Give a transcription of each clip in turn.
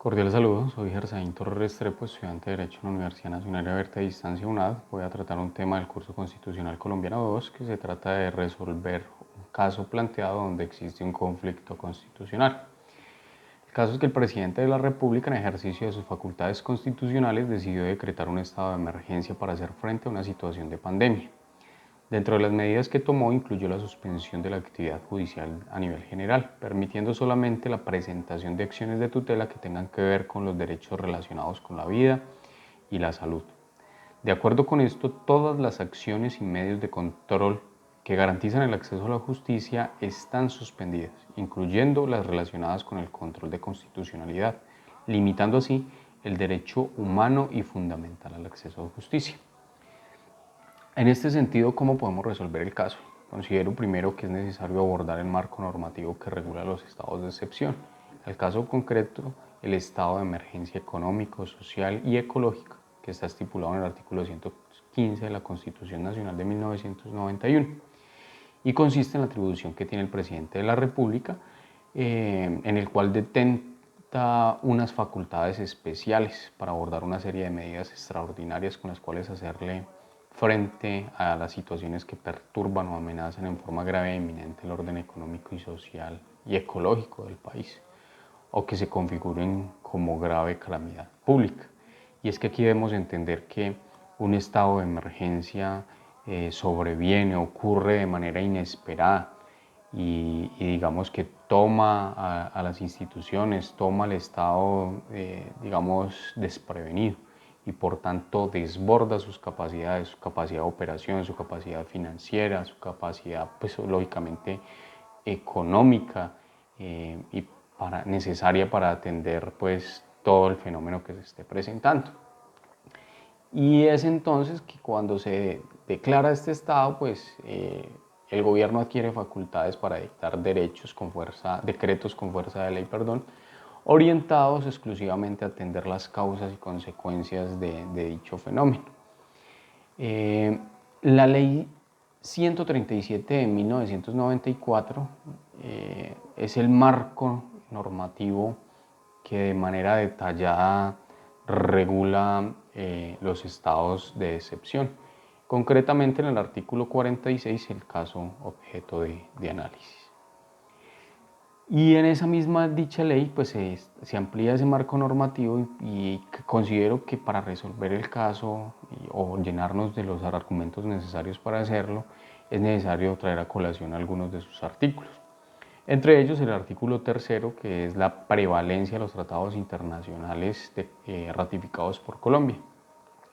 Cordial saludo, soy Gersaín Torres Restrepo, estudiante de Derecho en la Universidad Nacional Abierta de Distancia UNAD. Voy a tratar un tema del curso Constitucional Colombiano 2 que se trata de resolver un caso planteado donde existe un conflicto constitucional. El caso es que el presidente de la República, en ejercicio de sus facultades constitucionales, decidió decretar un estado de emergencia para hacer frente a una situación de pandemia. Dentro de las medidas que tomó incluyó la suspensión de la actividad judicial a nivel general, permitiendo solamente la presentación de acciones de tutela que tengan que ver con los derechos relacionados con la vida y la salud. De acuerdo con esto, todas las acciones y medios de control que garantizan el acceso a la justicia están suspendidas, incluyendo las relacionadas con el control de constitucionalidad, limitando así el derecho humano y fundamental al acceso a justicia. En este sentido, ¿cómo podemos resolver el caso? Considero primero que es necesario abordar el marco normativo que regula los estados de excepción. En el caso concreto, el estado de emergencia económico, social y ecológico, que está estipulado en el artículo 115 de la Constitución Nacional de 1991, y consiste en la atribución que tiene el presidente de la República, en el cual detenta unas facultades especiales para abordar una serie de medidas extraordinarias con las cuales hacerle frente a las situaciones que perturban o amenazan en forma grave e inminente el orden económico y social y ecológico del país, o que se configuren como grave calamidad pública. Y es que aquí debemos entender que un estado de emergencia sobreviene, ocurre de manera inesperada y digamos que toma a las instituciones, toma al Estado, digamos, desprevenido y por tanto desborda sus capacidades, su capacidad de operación, su capacidad financiera, su capacidad, pues lógicamente, económica y necesaria para atender pues todo el fenómeno que se esté presentando. Y es entonces que cuando se declara este estado, pues el gobierno adquiere facultades para dictar decretos con fuerza de ley, orientados exclusivamente a atender las causas y consecuencias de dicho fenómeno. La ley 137 de 1994 es el marco normativo que de manera detallada regula los estados de excepción. Concretamente en el artículo 46, el caso objeto de análisis. Y en esa misma dicha ley pues se amplía ese marco normativo y considero que para resolver el caso o llenarnos de los argumentos necesarios para hacerlo es necesario traer a colación algunos de sus artículos. Entre ellos el artículo 3, que es la prevalencia de los tratados internacionales ratificados por Colombia.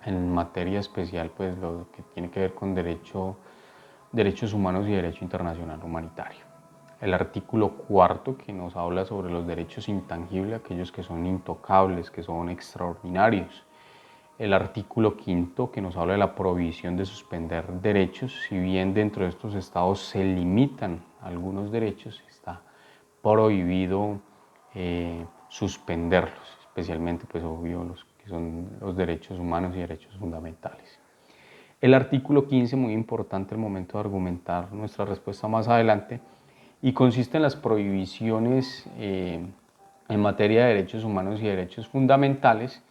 En materia especial pues lo que tiene que ver con derechos humanos y derecho internacional humanitario. El artículo 4, que nos habla sobre los derechos intangibles, aquellos que son intocables, que son extraordinarios. El artículo 5, que nos habla de la prohibición de suspender derechos, si bien dentro de estos estados se limitan algunos derechos, está prohibido suspenderlos, especialmente pues obvio los que son los derechos humanos y derechos fundamentales. El artículo 15, muy importante al momento de argumentar nuestra respuesta más adelante, y consiste en las prohibiciones en materia de derechos humanos y derechos fundamentales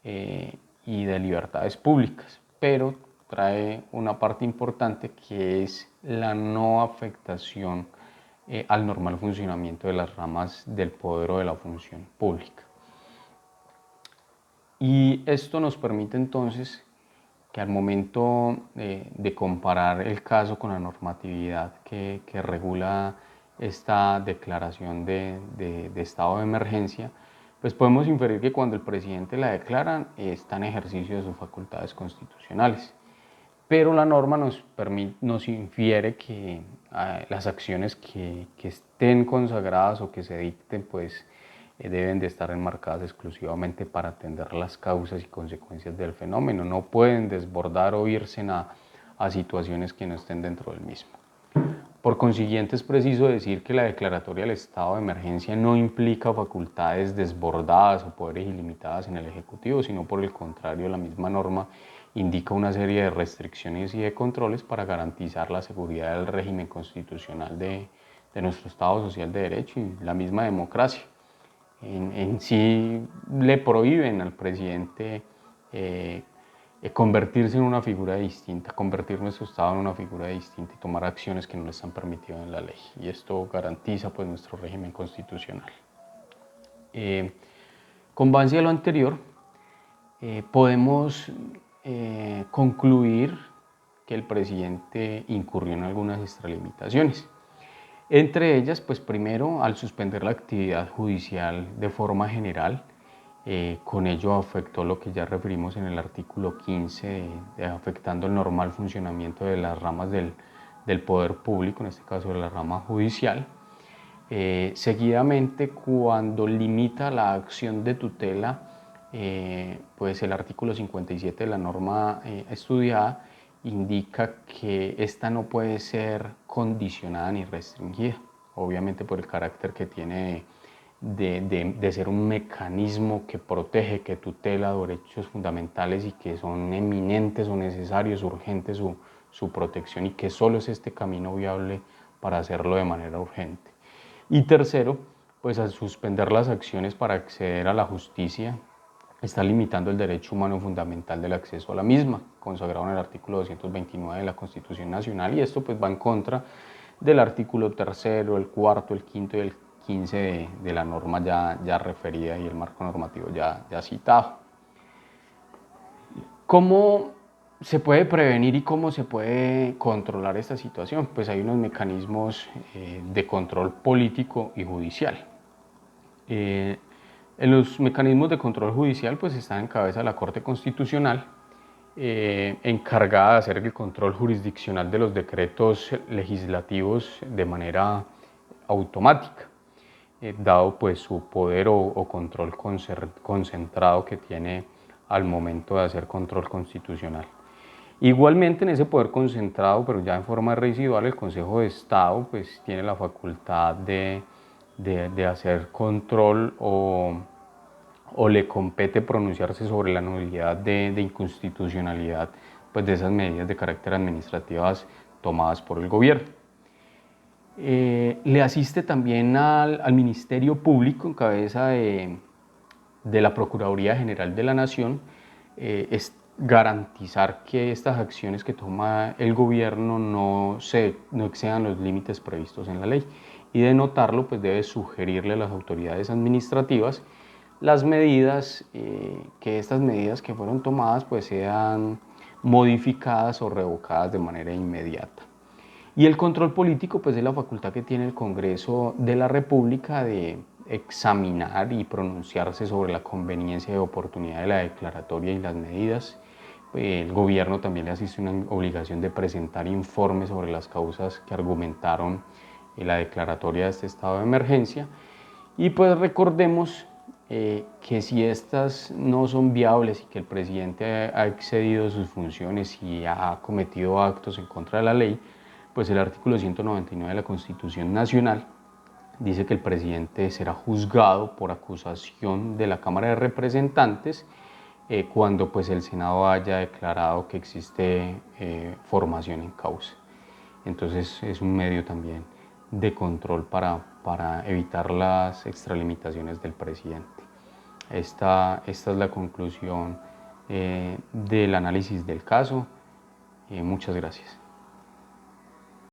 y de libertades públicas, pero trae una parte importante que es la no afectación al normal funcionamiento de las ramas del poder o de la función pública. Y esto nos permite entonces que al momento de comparar el caso con la normatividad que regula esta declaración de estado de emergencia, pues podemos inferir que cuando el presidente la declara está en ejercicio de sus facultades constitucionales. Pero la norma nos infiere que las acciones que estén consagradas o que se dicten pues deben de estar enmarcadas exclusivamente para atender las causas y consecuencias del fenómeno. No pueden desbordar o irse a situaciones que no estén dentro del mismo. Por consiguiente, es preciso decir que la declaratoria del estado de emergencia no implica facultades desbordadas o poderes ilimitados en el Ejecutivo, sino por el contrario, la misma norma indica una serie de restricciones y de controles para garantizar la seguridad del régimen constitucional de nuestro Estado social de derecho y la misma democracia. en sí le prohíben al presidente convertirse en una figura distinta, convertir nuestro Estado en una figura distinta y tomar acciones que no le están permitidas en la ley. Y esto garantiza pues nuestro régimen constitucional. Con base a lo anterior, podemos concluir que el presidente incurrió en algunas extralimitaciones. Entre ellas, pues primero, al suspender la actividad judicial de forma general, con ello afectó lo que ya referimos en el artículo 15, afectando el normal funcionamiento de las ramas del poder público, en este caso de la rama judicial. Seguidamente, cuando limita la acción de tutela, pues el artículo 57 de la norma estudiada indica que esta no puede ser condicionada ni restringida, obviamente por el carácter que tiene de ser un mecanismo que protege, que tutela derechos fundamentales y que son eminentes o necesarios, urgentes su protección, y que solo es este camino viable para hacerlo de manera urgente. Y tercero, pues al suspender las acciones para acceder a la justicia, está limitando el derecho humano fundamental del acceso a la misma, consagrado en el artículo 229 de la Constitución Nacional, y esto pues va en contra del artículo 3º, el 4º, el 5º y el 15 de la norma ya referida y el marco normativo ya citado. ¿Cómo se puede prevenir y cómo se puede controlar esta situación? Pues hay unos mecanismos de control político y judicial. En los mecanismos de control judicial pues está en cabeza la Corte Constitucional, encargada de hacer el control jurisdiccional de los decretos legislativos de manera automática, dado pues su poder o control concentrado que tiene al momento de hacer control constitucional. Igualmente, en ese poder concentrado, pero ya en forma residual, el Consejo de Estado pues tiene la facultad de hacer control o le compete pronunciarse sobre la nulidad de inconstitucionalidad pues de esas medidas de carácter administrativas tomadas por el gobierno. Le asiste también al Ministerio Público en cabeza de la Procuraduría General de la Nación, es garantizar que estas acciones que toma el gobierno no excedan los límites previstos en la ley, y de notarlo pues debe sugerirle a las autoridades administrativas las medidas, que estas medidas que fueron tomadas pues sean modificadas o revocadas de manera inmediata. Y el control político pues es la facultad que tiene el Congreso de la República de examinar y pronunciarse sobre la conveniencia y oportunidad de la declaratoria y las medidas. El gobierno también le asiste una obligación de presentar informes sobre las causas que argumentaron la declaratoria de este estado de emergencia. Y pues recordemos que si estas no son viables y que el presidente ha excedido sus funciones y ha cometido actos en contra de la ley, pues el artículo 199 de la Constitución Nacional dice que el presidente será juzgado por acusación de la Cámara de Representantes cuando pues el Senado haya declarado que existe formación en causa. Entonces es un medio también de control para evitar las extralimitaciones del presidente. Esta es la conclusión del análisis del caso. Muchas gracias.